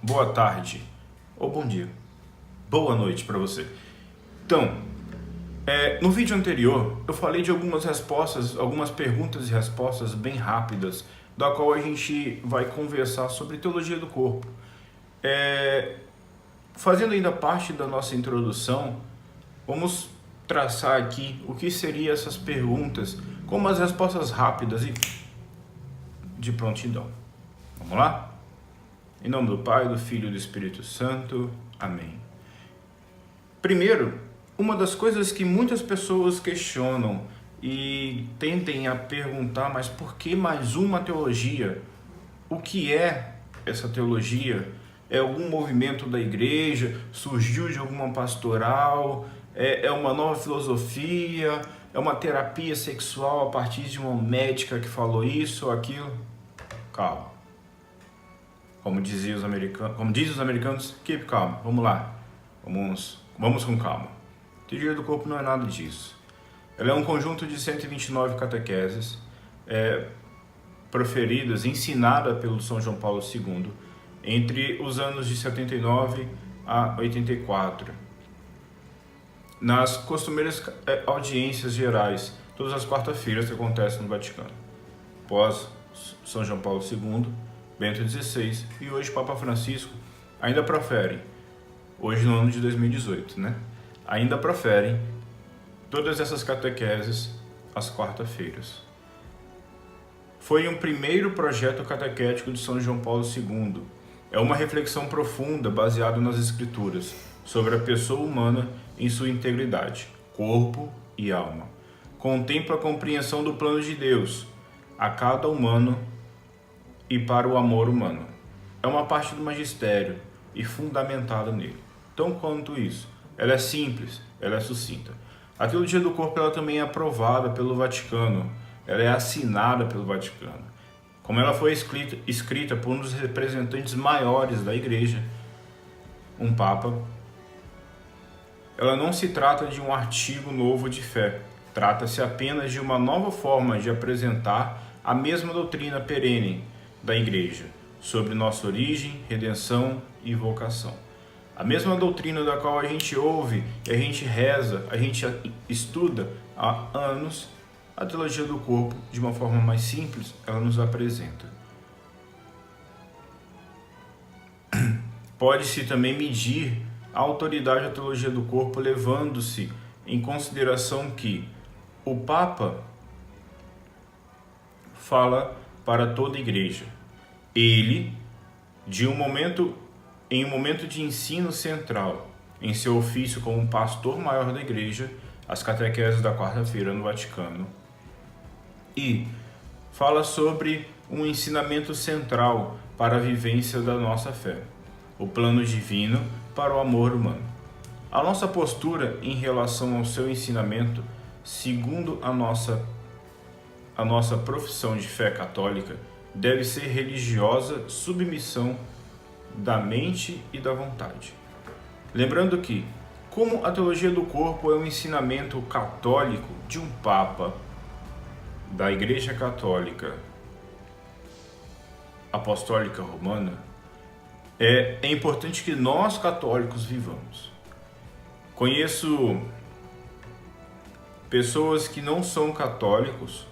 Boa tarde, ou bom dia, boa noite para você. Então, no vídeo anterior eu falei de algumas respostas, algumas perguntas e respostas bem rápidas, da qual a gente vai conversar sobre teologia do corpo. Fazendo ainda parte da nossa introdução, vamos traçar aqui o que seriam essas perguntas, como as respostas rápidas e de prontidão. Vamos lá? Em nome do Pai, do Filho e do Espírito Santo. Amém. Primeiro, uma das coisas que muitas pessoas questionam e tendem a perguntar, mas por que mais uma teologia? O que é essa teologia? É algum movimento da igreja? Surgiu de alguma pastoral? É uma nova filosofia? É uma terapia sexual a partir de uma médica que falou isso ou aquilo? Calma. Como dizem os americanos, keep calm. Vamos lá. Vamos com calma. A teologia do corpo não é nada disso. Ela é um conjunto de 129 catequeses proferidas, ensinada pelo São João Paulo II, entre os anos de 79 a 84. Nas costumeiras audiências gerais, todas as quartas-feiras que acontecem no Vaticano. Após São João Paulo II, Bento XVI e hoje Papa Francisco ainda proferem, hoje no ano de 2018, ainda proferem todas essas catequeses às quarta-feiras. Foi um primeiro projeto catequético de São João Paulo II. É uma reflexão profunda baseada nas Escrituras sobre a pessoa humana em sua integridade, corpo e alma. Contempla a compreensão do plano de Deus a cada humano e para o amor humano. É uma parte do magistério e fundamentada nele. Tão quanto isso, ela é simples, ela é sucinta. A teologia do corpo ela também é aprovada pelo Vaticano, ela é assinada pelo Vaticano. Como ela foi escrita por um dos representantes maiores da Igreja, um Papa, ela não se trata de um artigo novo de fé, trata-se apenas de uma nova forma de apresentar a mesma doutrina perene da Igreja, sobre nossa origem, redenção e vocação. A mesma doutrina da qual a gente ouve, a gente reza, a gente estuda há anos, a teologia do corpo, de uma forma mais simples, ela nos apresenta. Pode-se também medir a autoridade da teologia do corpo, levando-se em consideração que o Papa fala para toda a igreja. Ele, em um momento de ensino central, em seu ofício como pastor maior da igreja, as catequeses da quarta-feira no Vaticano, e fala sobre um ensinamento central para a vivência da nossa fé, o plano divino para o amor humano. A nossa postura em relação ao seu ensinamento, segundo a nossa profissão de fé católica, deve ser religiosa submissão da mente e da vontade. Lembrando que, como a teologia do corpo é um ensinamento católico de um Papa da Igreja Católica Apostólica Romana, é importante que nós católicos vivamos. Conheço pessoas que não são católicos,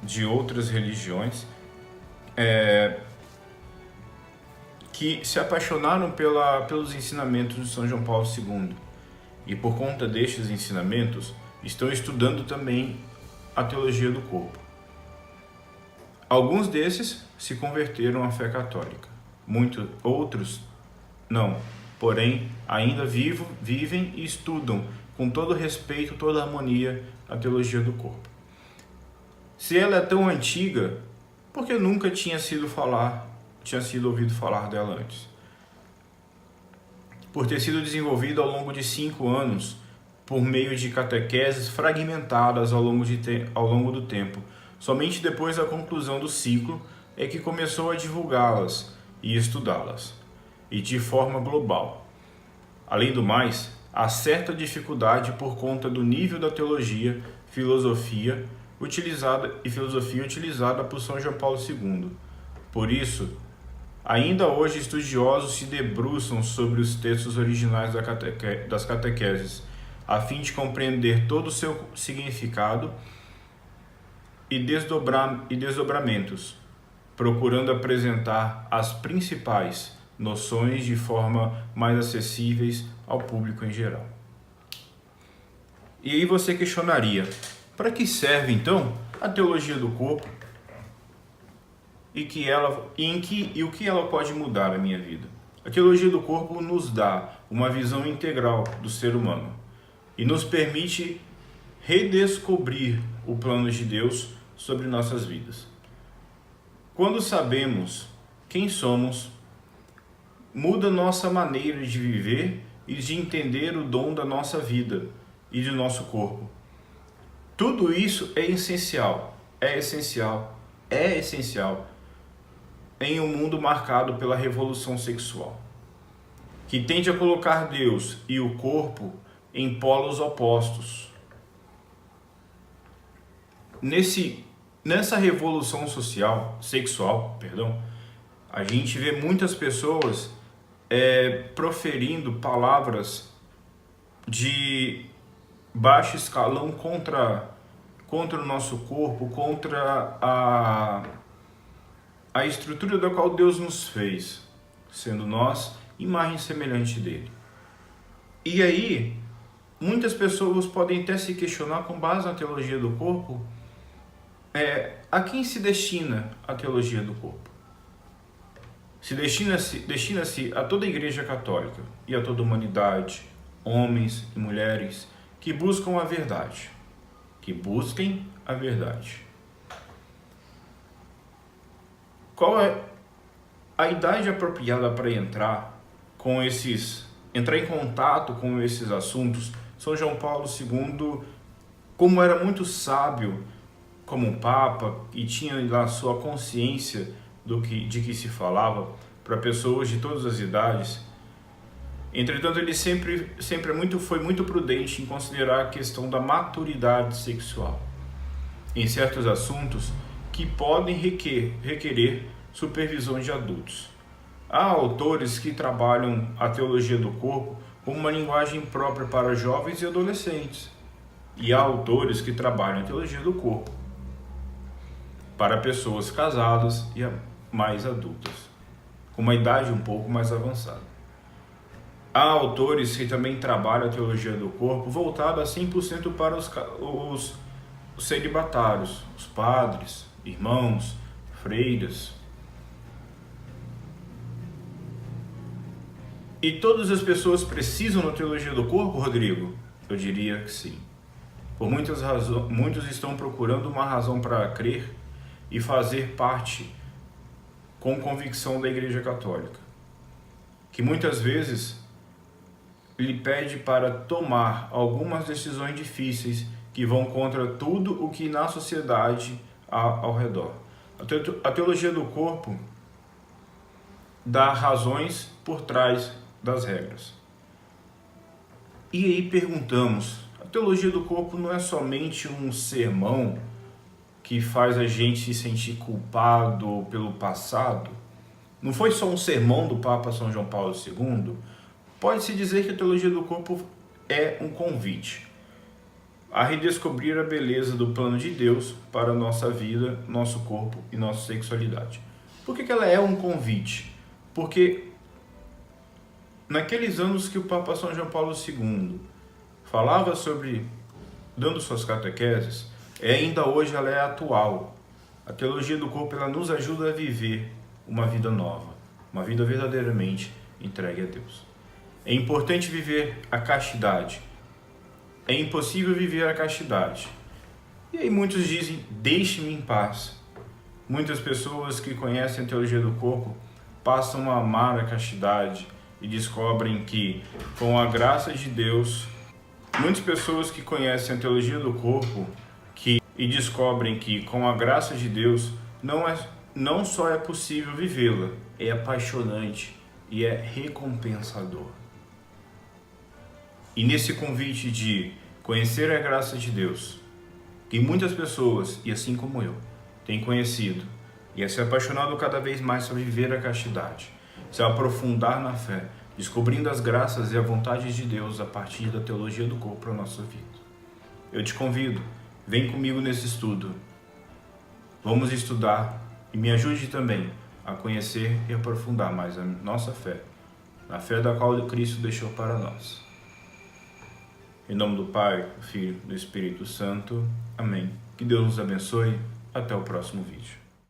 de outras religiões, que se apaixonaram pelos ensinamentos de São João Paulo II e por conta destes ensinamentos estão estudando também a teologia do corpo. Alguns desses se converteram à fé católica, outros não, porém ainda vivem e estudam com todo respeito, toda harmonia a teologia do corpo. Se ela é tão antiga, porque nunca tinha sido ouvido falar dela antes. Por ter sido desenvolvida ao longo de 5 anos, por meio de catequeses fragmentadas ao longo do tempo. Somente depois da conclusão do ciclo é que começou a divulgá-las e estudá-las, e de forma global. Além do mais, há certa dificuldade por conta do nível da teologia, filosofia utilizada por São João Paulo II. Por isso, Ainda hoje, estudiosos se debruçam sobre os textos originais das catequeses, a fim de compreender todo o seu significado e desdobramentos, procurando apresentar as principais noções de forma mais acessíveis ao público em geral. E aí você questionaria, para que serve então a teologia do corpo e o que ela pode mudar na minha vida? A teologia do corpo nos dá uma visão integral do ser humano e nos permite redescobrir o plano de Deus sobre nossas vidas. Quando sabemos quem somos, muda nossa maneira de viver e de entender o dom da nossa vida e do nosso corpo. Tudo isso é essencial em um mundo marcado pela revolução sexual, que tende a colocar Deus e o corpo em polos opostos. Nessa revolução sexual, a gente vê muitas pessoas proferindo palavras de baixo escalão contra o nosso corpo, contra a estrutura da qual Deus nos fez, sendo nós imagem semelhante dele. E aí, muitas pessoas podem até se questionar, com base na teologia do corpo, a quem se destina a teologia do corpo? Destina-se a toda a Igreja Católica e a toda a humanidade, homens e mulheres que buscam a verdade, que busquem a verdade. Qual é a idade apropriada para entrar em contato com esses assuntos? São João Paulo II, como era muito sábio como um papa e tinha lá sua consciência de que se falava para pessoas de todas as idades. Entretanto, ele sempre foi muito prudente em considerar a questão da maturidade sexual em certos assuntos que podem requerer supervisão de adultos. Há autores que trabalham a teologia do corpo como uma linguagem própria para jovens e adolescentes, e há autores que trabalham a teologia do corpo para pessoas casadas e mais adultas, com uma idade um pouco mais avançada. Há autores que também trabalham a teologia do corpo voltada a 100% para os celibatários, os padres, irmãos, freiras. E todas as pessoas precisam da teologia do corpo, Rodrigo? Eu diria que sim. Por muitas razões, muitos estão procurando uma razão para crer e fazer parte com convicção da Igreja Católica, que muitas vezes lhe pede para tomar algumas decisões difíceis que vão contra tudo o que na sociedade há ao redor. A teologia do corpo dá razões por trás das regras. E aí perguntamos, a teologia do corpo não é somente um sermão que faz a gente se sentir culpado pelo passado? Não foi só um sermão do Papa São João Paulo II? Pode-se dizer que a teologia do corpo é um convite a redescobrir a beleza do plano de Deus para a nossa vida, nosso corpo e nossa sexualidade. Por que ela é um convite? Porque naqueles anos que o Papa São João Paulo II falava sobre, dando suas catequeses, ainda hoje ela é atual. A teologia do corpo ela nos ajuda a viver uma vida nova, uma vida verdadeiramente entregue a Deus. É importante viver a castidade. É impossível viver a castidade. E aí muitos dizem, deixe-me em paz. Muitas pessoas que conhecem a teologia do corpo passam a amar a castidade e descobrem que, com a graça de Deus, muitas pessoas que conhecem a teologia do corpo e descobrem que, com a graça de Deus, não só é possível vivê-la, é apaixonante e é recompensador. E nesse convite de conhecer a graça de Deus, que muitas pessoas, e assim como eu, têm conhecido, e a ser apaixonado cada vez mais por viver a castidade, se aprofundar na fé, descobrindo as graças e a vontade de Deus a partir da teologia do corpo para a nossa vida. Eu te convido, vem comigo nesse estudo. Vamos estudar e me ajude também a conhecer e aprofundar mais a nossa fé, na fé da qual Cristo deixou para nós. Em nome do Pai, do Filho e do Espírito Santo. Amém. Que Deus nos abençoe. Até o próximo vídeo.